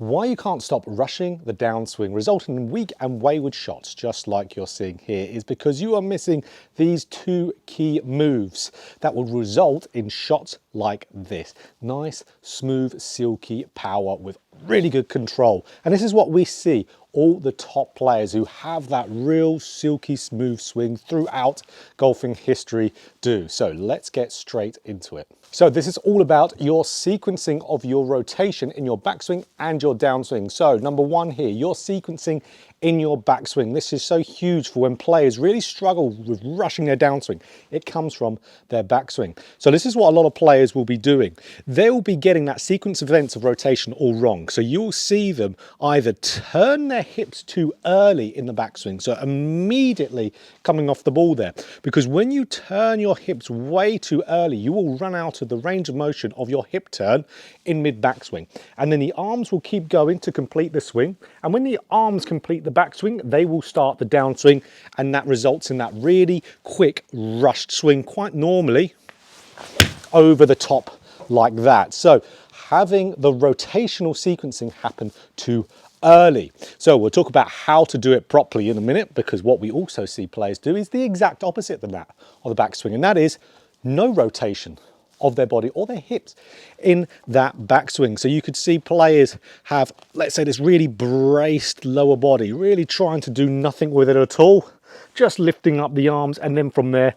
Why you can't stop rushing the downswing, resulting in weak and wayward shots, just like you're seeing here, is because you are missing these two key moves that will result in shots like this. Nice, smooth, silky power with really good control. And this is what we see all the top players who have that real silky smooth swing throughout golfing history do. So let's get straight into it. So this is all about your sequencing of your rotation in your backswing and your downswing. So number one here, your sequencing in your backswing. This is so huge for when players really struggle with rushing their downswing. It comes from their backswing. So this is what a lot of players will be doing. They will be getting that sequence of events of rotation all wrong. So you'll see them either turn their hips too early in the backswing, so immediately coming off the ball there, because when you turn your hips way too early, you will run out of the range of motion of your hip turn in mid backswing, and then the arms will keep going to complete the swing, and when the arms complete the backswing, they will start the downswing, and that results in that really quick rushed swing, quite normally over the top like that. So having the rotational sequencing happen too early. So we'll talk about how to do it properly in a minute, because what we also see players do is the exact opposite than that of the backswing, and that is no rotation of their body or their hips in that backswing. So you could see players have, let's say, this really braced lower body, really trying to do nothing with it at all, just lifting up the arms, and then from there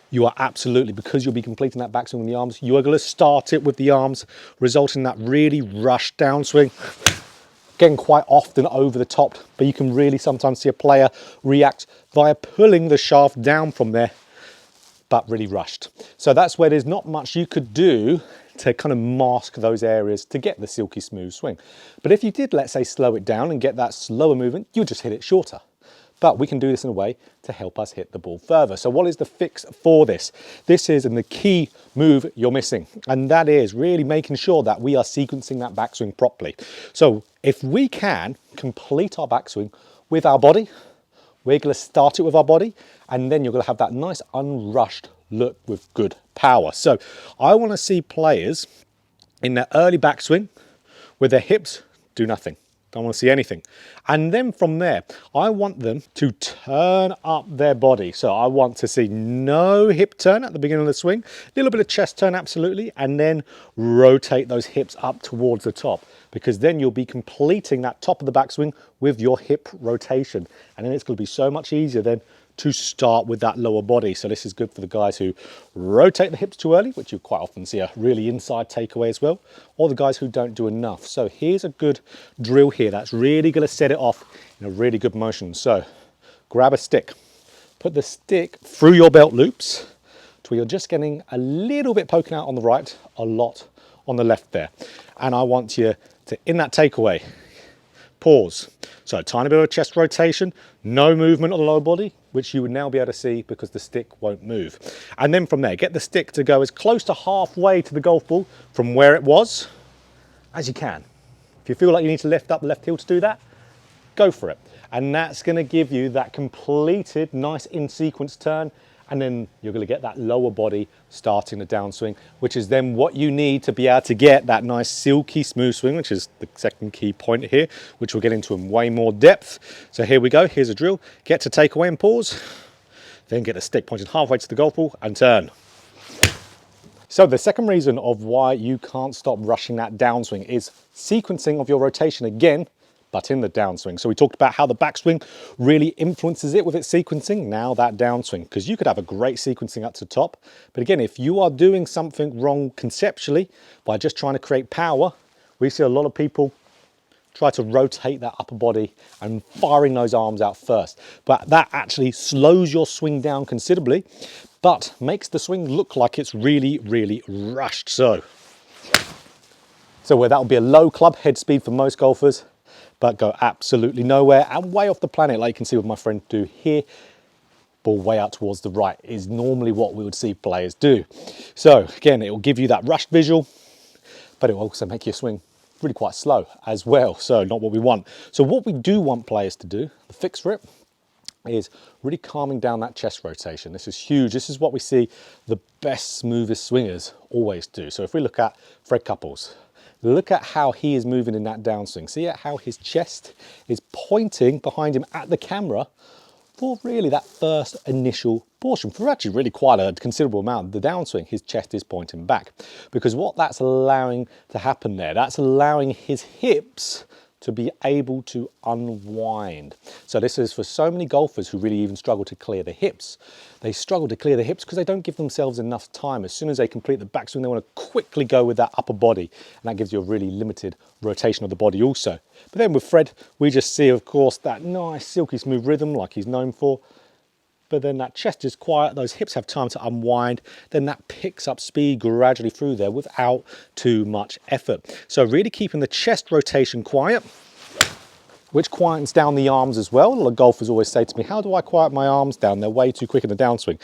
you are absolutely, because you'll be completing that backswing with the arms, you are going to start it with the arms, resulting in that really rushed downswing, getting quite often over the top, but you can really sometimes see a player react via pulling the shaft down from there, but really rushed. So that's where there's not much you could do to kind of mask those areas to get the silky smooth swing. But if you did, let's say, slow it down and get that slower movement, you just hit it shorter. But we can do this in a way to help us hit the ball further. So what is the fix for this? This is the key move you're missing, and that is really making sure that we are sequencing that backswing properly. So if we can complete our backswing with our body, we're going to start it with our body, and then you're going to have that nice unrushed look with good power. So I want to see players in their early backswing with their hips do nothing. Don't want to see anything. And then from there, I want them to turn up their body. So I want to see no hip turn at the beginning of the swing, a little bit of chest turn, absolutely, and then rotate those hips up towards the top, because then you'll be completing that top of the backswing with your hip rotation. And then it's going to be so much easier then to start with that lower body. So this is good for the guys who rotate the hips too early, which you quite often see a really inside takeaway as well, or the guys who don't do enough. So here's a good drill here that's really going to set it off in a really good motion. So grab a stick, put the stick through your belt loops to where you're just getting a little bit poking out on the right, a lot on the left there. And I want you to, in that takeaway, pause. So a tiny bit of chest rotation, no movement on the lower body, which you would now be able to see because the stick won't move. And then from there, get the stick to go as close to halfway to the golf ball from where it was as you can. If you feel like you need to lift up the left heel to do that, go for it. And that's going to give you that completed nice in sequence turn, and then you're going to get that lower body starting the downswing, which is then what you need to be able to get that nice silky smooth swing, which is the second key point here, which we'll get into in way more depth. So here we go, here's a drill. Get to takeaway and pause, then get the stick pointed halfway to the golf ball and turn. So the second reason of why you can't stop rushing that downswing is sequencing of your rotation again, but in the downswing. So we talked about how the backswing really influences it with its sequencing. Now that downswing, because you could have a great sequencing up to the top, but again, if you are doing something wrong conceptually by just trying to create power, we see a lot of people try to rotate that upper body and firing those arms out first. But that actually slows your swing down considerably, but makes the swing look like it's really, really rushed. So where that would be a low club head speed for most golfers, but go absolutely nowhere and way off the planet, like you can see with my friend do here. Ball way out towards the right is normally what we would see players do. So again, it will give you that rushed visual, but it will also make your swing really quite slow as well. So not what we want. So what we do want players to do, the fix for it, is really calming down that chest rotation. This is huge. This is what we see the best, smoothest swingers always do. So if we look at Fred Couples, Look at how he is moving in that downswing. See how his chest is pointing behind him at the camera for really that first initial portion. For actually really quite a considerable amount of the downswing, his chest is pointing back. Because what that's allowing to happen there, that's allowing his hips to be able to unwind. So this is for so many golfers who really even struggle to clear the hips. They struggle to clear the hips because they don't give themselves enough time. As soon as they complete the backswing, they want to quickly go with that upper body, and that gives you a really limited rotation of the body also. But then with Fred, we just see, of course, that nice silky smooth rhythm like he's known for. But then that chest is quiet, those hips have time to unwind, then that picks up speed gradually through there without too much effort. So really keeping the chest rotation quiet, which quietens down the arms as well. A lot of golfers always say to me, how do I quiet my arms down? They're way too quick in the downswing.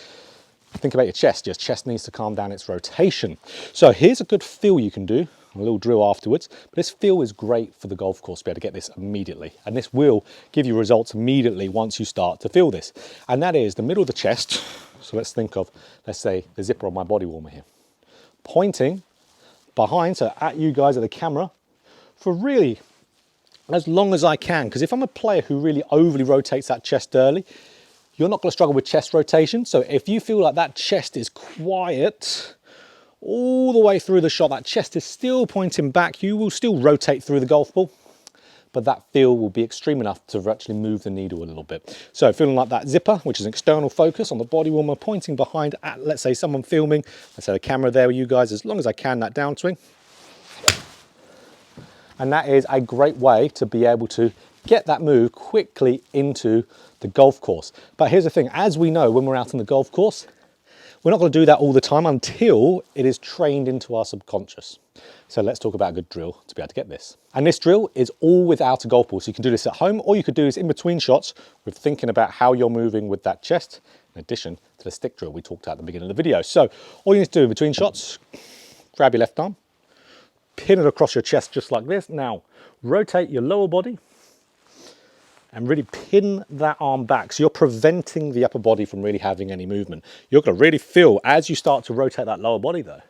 Think about your chest needs to calm down its rotation. So here's a good feel you can do, a little drill afterwards, but this feel is great for the golf course to be able to get this immediately. And this will give you results immediately once you start to feel this. And that is the middle of the chest. So let's think of, let's say, the zipper on my body warmer here. Pointing behind, so at you guys at the camera, for really as long as I can. Because if I'm a player who really overly rotates that chest early, you're not going to struggle with chest rotation. So if you feel like that chest is quiet all the way through the shot, that chest is still pointing back, you will still rotate through the golf ball, but that feel will be extreme enough to actually move the needle a little bit. So feeling like that zipper, which is an external focus on the body warmer, pointing behind at, let's say, someone filming, let's say the camera there with you guys, as long as I can, that downswing. And that is a great way to be able to get that move quickly into the golf course. But here's the thing, as we know, when we're out on the golf course, we're not going to do that all the time until it is trained into our subconscious. So let's talk about a good drill to be able to get this. And this drill is all without a golf ball. So you can do this at home, or you could do this in between shots with thinking about how you're moving with that chest, in addition to the stick drill we talked about at the beginning of the video. So all you need to do in between shots, grab your left arm, pin it across your chest just like this. Now, rotate your lower body and really pin that arm back. So you're preventing the upper body from really having any movement. You're going to really feel, as you start to rotate that lower body though,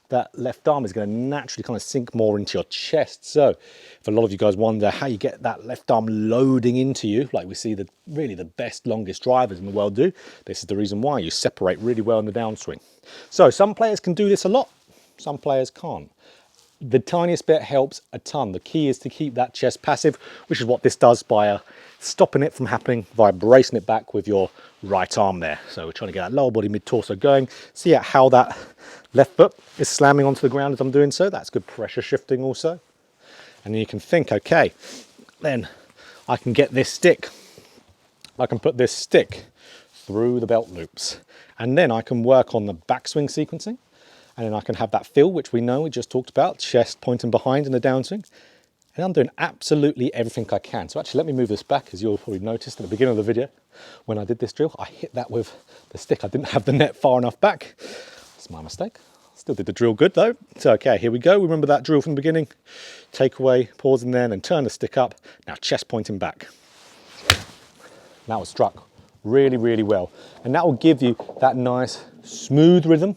that left arm is going to naturally kind of sink more into your chest. So if a lot of you guys wonder how you get that left arm loading into you, like we see really the best, longest drivers in the world do, this is the reason why. You separate really well in the downswing. So some players can do this a lot, some players can't. The tiniest bit helps a ton. The key is to keep that chest passive, which is what this does by stopping it from happening, by bracing it back with your right arm there. So we're trying to get that lower body mid-torso going. See how that left foot is slamming onto the ground as I'm doing so. That's good pressure shifting also. And then you can think, okay, then I can get this stick. I can put this stick through the belt loops. And then I can work on the backswing sequencing. And then I can have that feel, which we know we just talked about, chest pointing behind in the downswing. And I'm doing absolutely everything I can. So actually, let me move this back, as you'll probably noticed at the beginning of the video. When I did this drill, I hit that with the stick. I didn't have the net far enough back. That's my mistake. Still did the drill good though. So okay, here we go. Remember that drill from the beginning? Take away, pause in there, and then turn the stick up. Now chest pointing back. That was struck really, really well. And that will give you that nice smooth rhythm,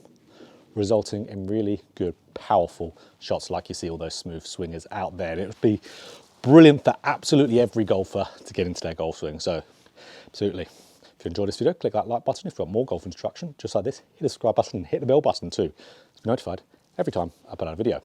resulting in really good, powerful shots like you see all those smooth swingers out there. And it would be brilliant for absolutely every golfer to get into their golf swing. So absolutely, if you enjoyed this video, click that like button. If you want more golf instruction, just like this, hit the subscribe button and hit the bell button too to be notified every time I put out a video.